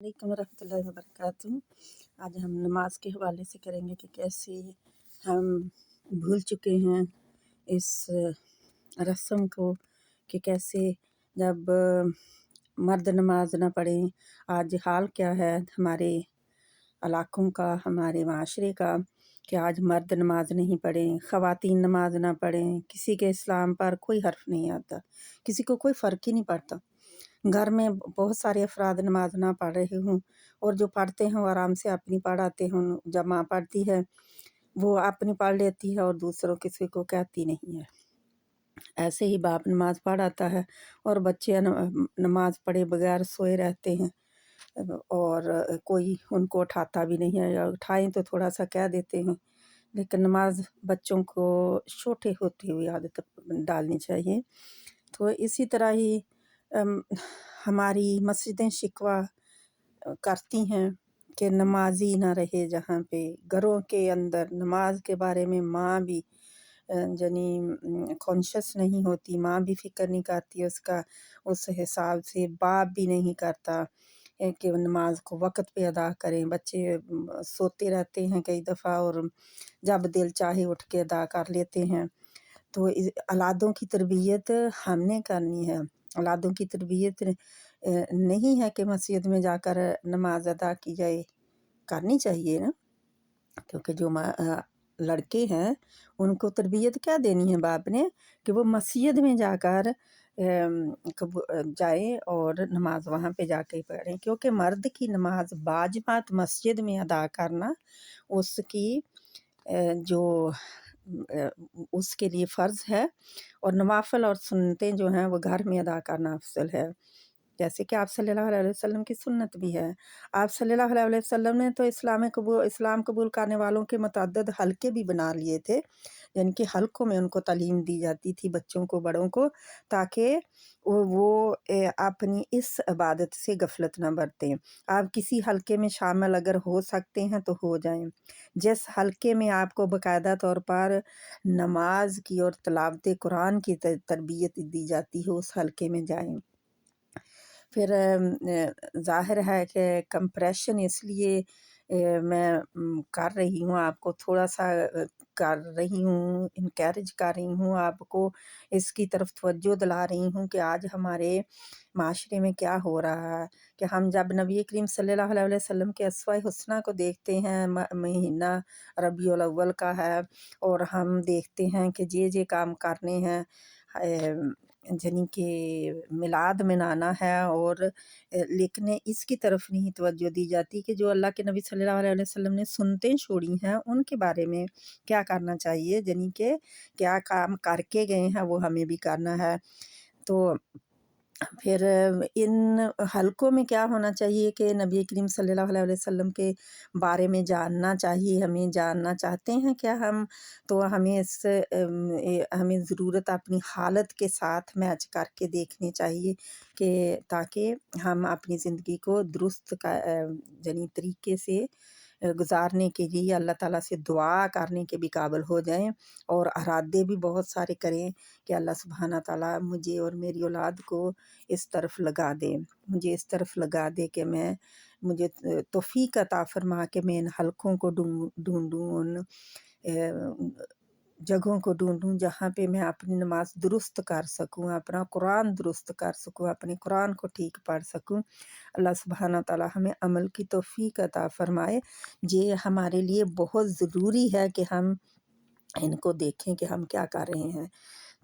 वालेकुम रहमतुल्लाहि व बरकातुहू। आज हम नमाज के हवाले से करेंगे कि कैसे हम भूल चुके हैं इस रस्म को, कि कैसे जब मर्द नमाज ना पढ़ें। आज हाल क्या है हमारे इलाकों का, हमारे माशरे का, कि आज मर्द नमाज नहीं पढ़ें, ख़वातीन नमाज ना पढ़ें। किसी के इस्लाम पर कोई हर्फ नहीं आता, किसी को कोई फ़र्क ही नहीं पड़ता। घर में बहुत सारे अफराद नमाज ना पढ़ रहे हों, और जो पढ़ते हैं वो आराम से अपनी पढ़ आते हों। जब माँ पढ़ती है वो अपनी पढ़ लेती है और दूसरों किसी को कहती नहीं है। ऐसे ही बाप नमाज पढ़ आता है और बच्चे नमाज पढ़े बगैर सोए रहते हैं, और कोई उनको उठाता भी नहीं है, या उठाएं तो थोड़ा सा कह देते हैं। लेकिन नमाज बच्चों को छोटे होते हुए आदत डालनी चाहिए। तो इसी तरह ही हमारी मस्जिदें शिकवा करती हैं कि नमाजी ना रहे जहाँ पे। घरों के अंदर नमाज के बारे में माँ भी कॉन्शियस नहीं होती, माँ भी फ़िक्र नहीं करती उसका, उस हिसाब से बाप भी नहीं करता कि नमाज को वक़्त पे अदा करें। बच्चे सोते रहते हैं कई दफ़ा, और जब दिल चाहे उठ के अदा कर लेते हैं। तो औलादों की तरबियत हमने करनी है। औलादों की तरबियत नहीं है कि मस्जिद में जाकर नमाज अदा की जाए, करनी चाहिए ना, क्योंकि जो लड़के हैं उनको तरबियत क्या देनी है बाप ने, कि वो मस्जिद में जाकर जाए और नमाज वहाँ पे जाके पढ़ें। क्योंकि मर्द की नमाज बाजमात मस्जिद में अदा करना उसकी जो उसके लिए फ़र्ज़ है, और नवाफ़िल और सुन्नतें जो हैं वो घर में अदा करना अफ़ज़ल है। जैसे कि आप सल्लल्लाहु अलैहि वसल्लम की सुन्नत भी है। आप सल्लल्लाहु अलैहि वसल्लम ने तो इस्लाम कबूल करने वालों के मुतअद्दिद हलके भी बना लिए थे, जिनके हलकों में उनको तालीम दी जाती थी, बच्चों को, बड़ों को, ताकि वो अपनी इस इबादत से गफलत ना बरतें। आप किसी हलके में शामिल अगर हो सकते हैं तो हो जाएं। जिस हलके में आपको बाकायदा तौर पर नमाज की और तिलावत कुरान की तरबियत दी जाती है, उस हलके में जाएं। फिर ज़ाहिर है कि कंप्रेशन इसलिए मैं कर रही हूँ, आपको थोड़ा-सा कर रही हूँ, इनकरेज कर रही हूँ, आपको इसकी तरफ तवज्जो दिला रही हूँ कि आज हमारे माशरे में क्या हो रहा है। कि हम जब नबी करीम सल्लल्लाहु अलैहि वसल्लम के अस्वा-ए हुस्ना को देखते हैं, महीना रबीउल अव्वल का है, और हम देखते हैं कि ये काम करने हैं, यानी कि मिलाद मनाना है, और लेकिन इसकी तरफ नहीं तवज्जो दी जाती कि जो अल्लाह के नबी सल्लल्लाहु अलैहि वसल्लम ने सुन्नतें छोड़ी हैं उनके बारे में क्या करना चाहिए, यानी कि क्या काम करके गए हैं वो हमें भी करना है। तो फिर इन हलकों में क्या होना चाहिए कि नबी करीम सल्लल्लाहु अलैहि वसल्लम के बारे में जानना चाहिए, हमें जानना चाहते हैं क्या हम, तो हमें हमें ज़रूरत अपनी हालत के साथ मैच करके देखनी चाहिए, कि ताकि हम अपनी ज़िंदगी को दुरुस्त यानी तरीके से गुज़ारने के लिए अल्लाह ताला से दुआ करने के भी काबिल हो जाएं, और इरादे भी बहुत सारे करें कि अल्लाह सुब्हाना ताला मुझे और मेरी औलाद को इस तरफ लगा दे, मुझे इस तरफ लगा दे कि मुझे तौफ़ीक अता फ़रमा कि मैं इन हलकों को ढूँढूँ, उन जगहों को ढूँढूँ जहाँ पे मैं अपनी नमाज दुरुस्त कर सकूँ, अपना कुरान दुरुस्त कर सकूँ, अपने कुरान को ठीक पढ़ सकूँ। अल्लाह सुब्हाना ताला हमें अमल की तौफ़ीक अता फ़रमाए। ये हमारे लिए बहुत ज़रूरी है कि हम इनको देखें कि हम क्या कर रहे हैं।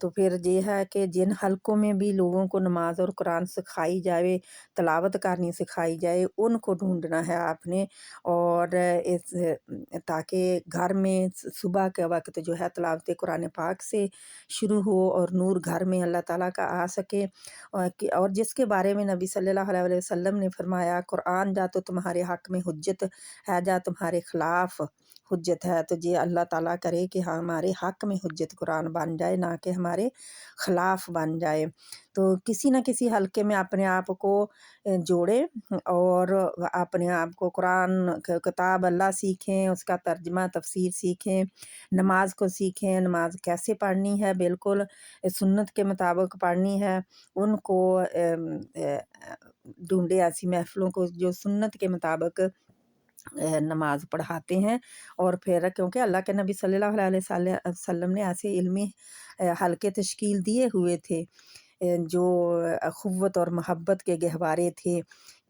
तो फिर ये है कि जिन हलकों में भी लोगों को नमाज और कुरान सिखाई जाए, तिलावत करनी सिखाई जाए, उनको ढूँढना है आपने, और ताकि घर में सुबह के वक़्त जो है तिलावत कुरान पाक से शुरू हो और नूर घर में अल्लाह ताला का आ सके, और जिसके बारे में नबी सल्लल्लाहु अलैहि वसल्लम ने फरमाया, कुरान जा तो तुम्हारे हक़ में हुज्जत है, जा तुम्हारे ख़िलाफ़ हुज्जत है। तो ये अल्लाह ताला करे कि हमारे हक़ में हुज्जत कुरान बन जाए, ना कि हमारे ख़िलाफ़ बन जाए। तो किसी न किसी हलके में अपने आप को जोड़ें, और अपने आप को कुरान किताब अल्लाह सीखें, उसका तर्जुमा तफ़सीर सीखें, नमाज को सीखें, नमाज कैसे पढ़नी है, बिल्कुल सुन्नत के मुताबिक पढ़नी है, उनको ढूँढे ऐसी महफ़िलों को जो सुन्नत के मुताबिक नमाज़ पढ़ाते हैं। और फिर क्योंकि अल्लाह के नबी सल्लल्लाहु अलैहि वसल्लम ने ऐसे इल्मी हलक़े तश्कील दिए हुए थे, जो ख़ुव्वत और मोहब्बत के गहवारे थे।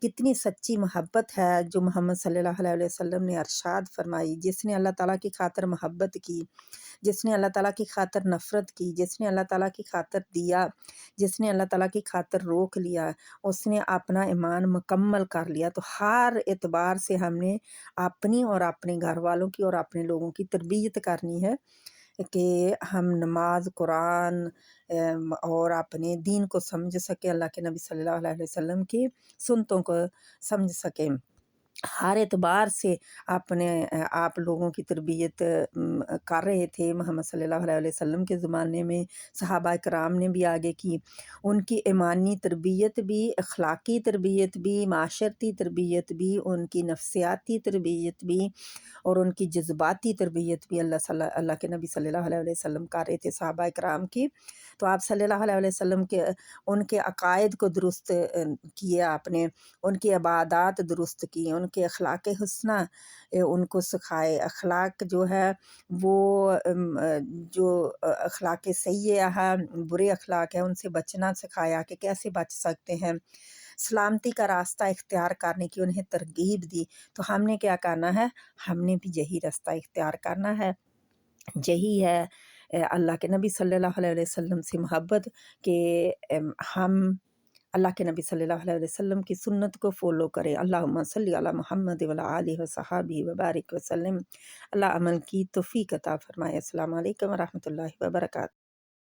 कितनी सच्ची मोहब्बत है जो मोहम्मद सल्लल्लाहु अलैहि वसल्लम ने इरशाद फ़रमाई, जिसने अल्लाह ताला की खातिर मोहब्बत की, जिसने अल्लाह ताला की खातिर नफ़रत की, जिसने अल्लाह ताला की खातिर दिया, जिसने अल्लाह ताला की खातिर रोक लिया, उसने अपना ईमान मुकम्मल कर लिया। तो हर एतबार से हमने अपनी और अपने घर वालों की और अपने लोगों की तरबियत करनी है कि हम नमाज, कुरान और अपने दीन को समझ सकें, अल्लाह के नबी सल्लल्लाहु अलैहि वसल्लम की सुन्नतों को समझ सकें। हर एतबार से अपने आप लोगों की तरबियत कर रहे थे। मोहम्मद सल्लल्लाहु अलैहि वसल्लम के ज़माने में सहाबा किराम ने भी आगे की। उनकी ईमानी तरबियत भी, अखलाकी तरबियत भी, माशरती तरबियत भी, उनकी नफ्सियाती तरबियत भी और उनकी जज़्बाती तरबियत भी अल्लाह के नबी सल्लल्लाहु अलैहि वसल्लम कर रहे थे सहाबा किराम की। तो आप सल्लल्लाहु अलैहि वसल्लम के उनके अकायद को दुरुस्त किए आपने, उनकी इबादत दुरुस्त की, उनके अखलाक हुस्ना उनको सिखाए। अखलाक जो है वो जो अखलाक सय्यिआ है, बुरे अखलाक है, उनसे बचना सिखाया कि कैसे बच सकते हैं। सलामती का रास्ता इख्तियार करने की उन्हें तरगीब दी। तो हमने क्या करना है? हमने भी यही रास्ता इख्तियार करना है। यही है अल्लाह के नबी सल्लल्लाहु अलैहि वसल्लम से मोहब्बत कि हम अल्लाह के नबी सल्लल्लाहु अलैहि वसल्लम की सुन्नत को फ़ॉलो करें। अल्लाहुम्मा सल्लि अला मुहम्मद व अला आलिहि व सहाबिहि व बारिक वसल्लम। अल्लाह अमल की तौफ़ीक़ अता फ़रमाए। अस्सलामु अलैकुम व रहमतुल्लाहि व बरकातहू।